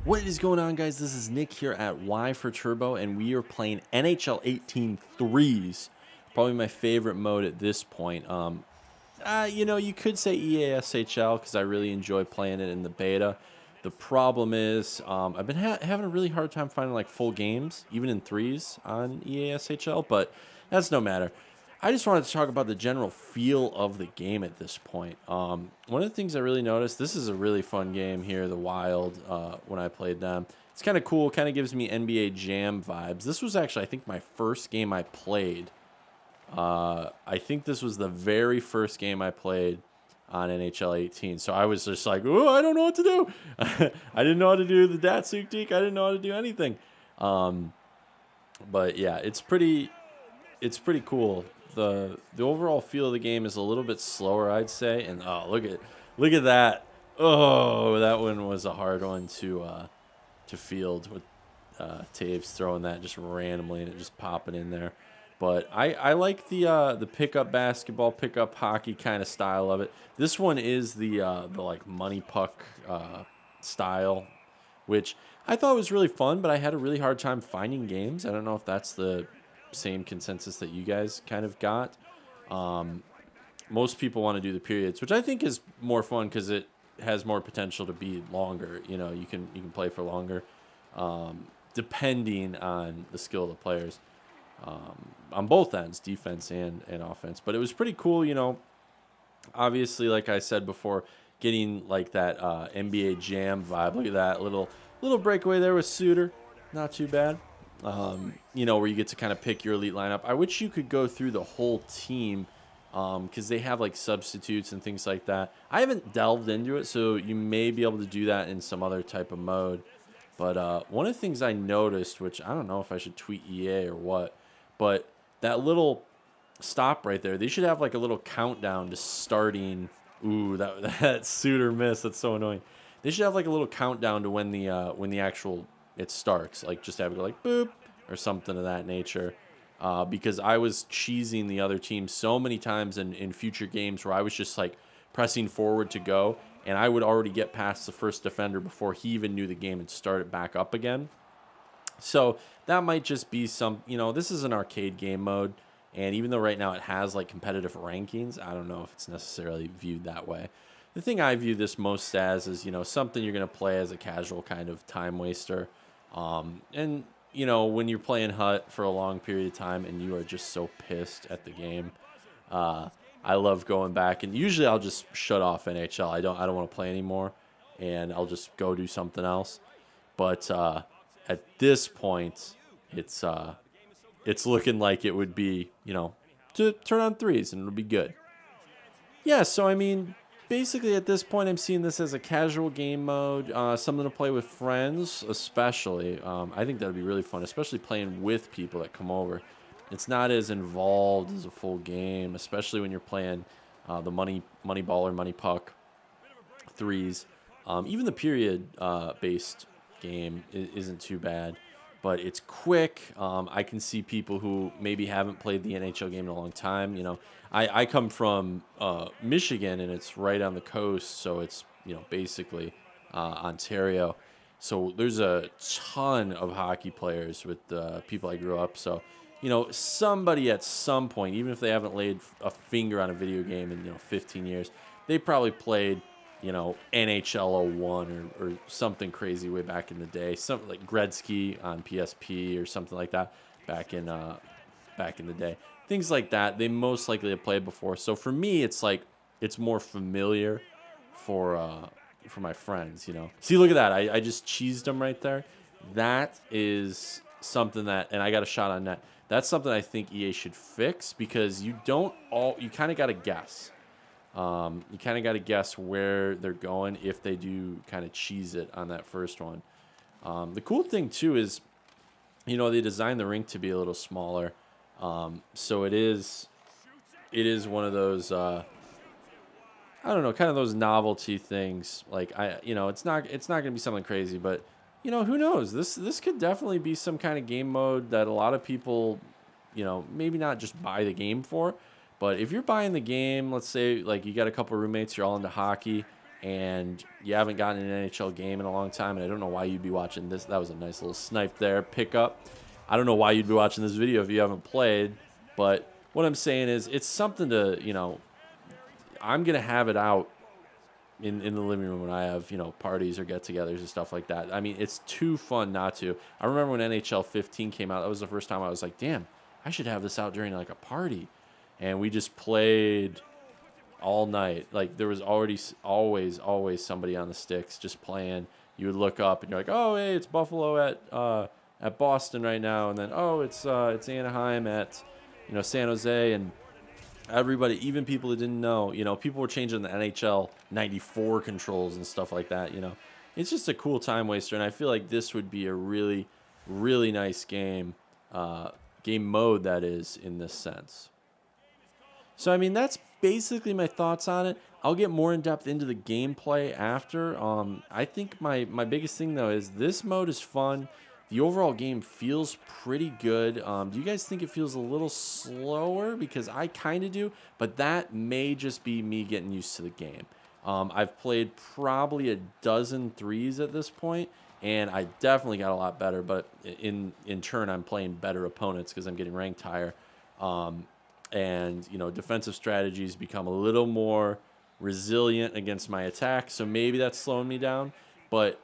What is going on, guys? This is Nick here at Y4Turbo, and we are playing NHL 18 threes. Probably my favorite mode at this point. You could say EASHL because I really enjoy playing it in the beta. The problem is I've been having a really hard time finding like full games, even in threes on EASHL, but that's no matter. I just wanted to talk about the general feel of the game at this point. One of the things I really noticed, this is a really fun game here, the Wild, when I played them. It's kind of cool, kind of gives me NBA Jam vibes. This was actually, I think, my first game I played. I think this was the very first game I played on NHL 18. So I was just like, oh, I don't know what to do. I didn't know how to do the Datsuk-Teak. I didn't know how to do anything. But yeah, it's pretty cool. The overall feel of the game is a little bit slower, I'd say. And oh, look at that. Oh, that one was a hard one to field with Taves throwing that just randomly and it just popping in there. But I like the pickup basketball, pickup hockey kind of style of it. This one is the like money puck style, which I thought was really fun, but I had a really hard time finding games. I don't know if that's the same consensus that you guys kind of got. Most people want to do the periods, which I think is more fun because it has more potential to be longer. You know, you can play for longer, depending on the skill of the players on both ends, defense and offense. But it was pretty cool, you know. Obviously, like I said before, getting like that NBA Jam vibe. Look at that little breakaway there with Suter, not too bad. Where you get to kind of pick your elite lineup. I wish you could go through the whole team because they have like substitutes and things like that. I haven't delved into it, so you may be able to do that in some other type of mode. But one of the things I noticed, which I don't know if I should tweet EA or what, but that little stop right there, they should have like a little countdown to starting. Ooh, that Suter miss. That's so annoying. They should have like a little countdown to when the actual it starts, like just have it go like boop or something of that nature, because I was cheesing the other team so many times in future games where I was just like pressing forward to go, and I would already get past the first defender before he even knew the game and start it back up again. So that might just be this is an arcade game mode, and even though right now it has like competitive rankings, I don't know if it's necessarily viewed that way. The thing I view this most as is, something you're going to play as a casual kind of time waster. And when you're playing Hut for a long period of time and you are just so pissed at the game, I love going back, and usually I'll just shut off NHL. I don't want to play anymore, and I'll just go do something else. But at this point, it's looking like it would be, to turn on threes and it'll be good. Yeah, so I mean, basically at this point I'm seeing this as a casual game mode, something to play with friends especially. I think that would be really fun, especially playing with people that come over. It's not as involved as a full game, especially when you're playing the money ball or money puck threes. Even the period based game isn't too bad, but it's quick. I can see people who maybe haven't played the NHL game in a long time. I come from Michigan, and it's right on the coast, so it's basically Ontario. So there's a ton of hockey players with the people I grew up. So somebody at some point, even if they haven't laid a finger on a video game in 15 years, they probably played NHL 01 or something crazy way back in the day, something like Gretzky on PSP or something like that back in the day. Things like that, they most likely have played before. So for me, it's like it's more familiar for my friends. See, look at that! I just cheesed them right there. That is something that, and I got a shot on net. That's something I think EA should fix, because you kind of got to guess. You kind of got to guess where they're going if they do kind of cheese it on that first one. The cool thing too is, they designed the rink to be a little smaller, so it is one of those I don't know, kind of those novelty things. Like it's not gonna be something crazy, but who knows? This could definitely be some kind of game mode that a lot of people, maybe not just buy the game for. But if you're buying the game, let's say like you got a couple roommates, you're all into hockey, and you haven't gotten an NHL game in a long time, and I don't know why you'd be watching this. That was a nice little snipe there, pick up. I don't know why you'd be watching this video if you haven't played, but what I'm saying is it's something to, you know, I'm going to have it out in the living room when I have, you know, parties or get-togethers and stuff like that. I mean, it's too fun not to. I remember when NHL 15 came out, that was the first time I was like, damn, I should have this out during like a party. And we just played all night. Like there was always somebody on the sticks just playing. You would look up and you're like, oh, hey, it's Buffalo at Boston right now, and then it's Anaheim at, you know, San Jose, and everybody, even people that didn't know, you know, people were changing the NHL 94 controls and stuff like that. You know, it's just a cool time waster, and I feel like this would be a really, really nice game mode that is in this sense. So I mean, that's basically my thoughts on it. I'll get more in depth into the gameplay after. I think my biggest thing though is this mode is fun. The overall game feels pretty good. Do you guys think it feels a little slower? Because I kind of do, but that may just be me getting used to the game. I've played probably a dozen threes at this point, and I definitely got a lot better, but in turn, I'm playing better opponents because I'm getting ranked higher. And, you know, defensive strategies become a little more resilient against my attack, so maybe that's slowing me down, but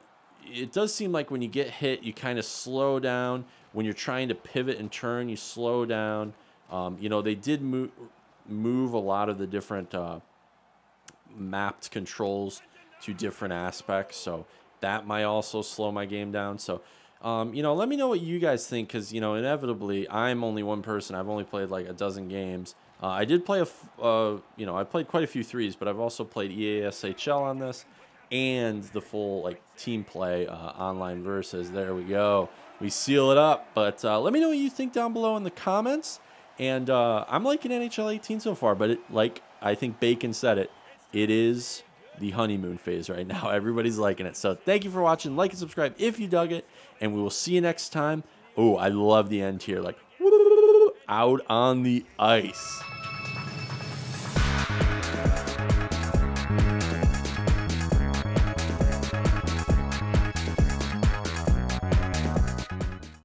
it does seem like when you get hit, you kind of slow down. When you're trying to pivot and turn, you slow down. You know, they did move a lot of the different mapped controls to different aspects, so that might also slow my game down. So, you know, let me know what you guys think, because, you know, inevitably, I'm only one person. I've only played like a dozen games. I did play you know, I played quite a few threes, but I've also played EASHL on this, and the full like team play online versus. There we go, we seal it up. But let me know what you think down below in the comments. And I'm liking NHL 18 so far, but like I think Bacon said it is the honeymoon phase right now. Everybody's liking it. So thank you for watching. Like and subscribe if you dug it, and we will see you next time. Oh, I love the end here, like out on the ice.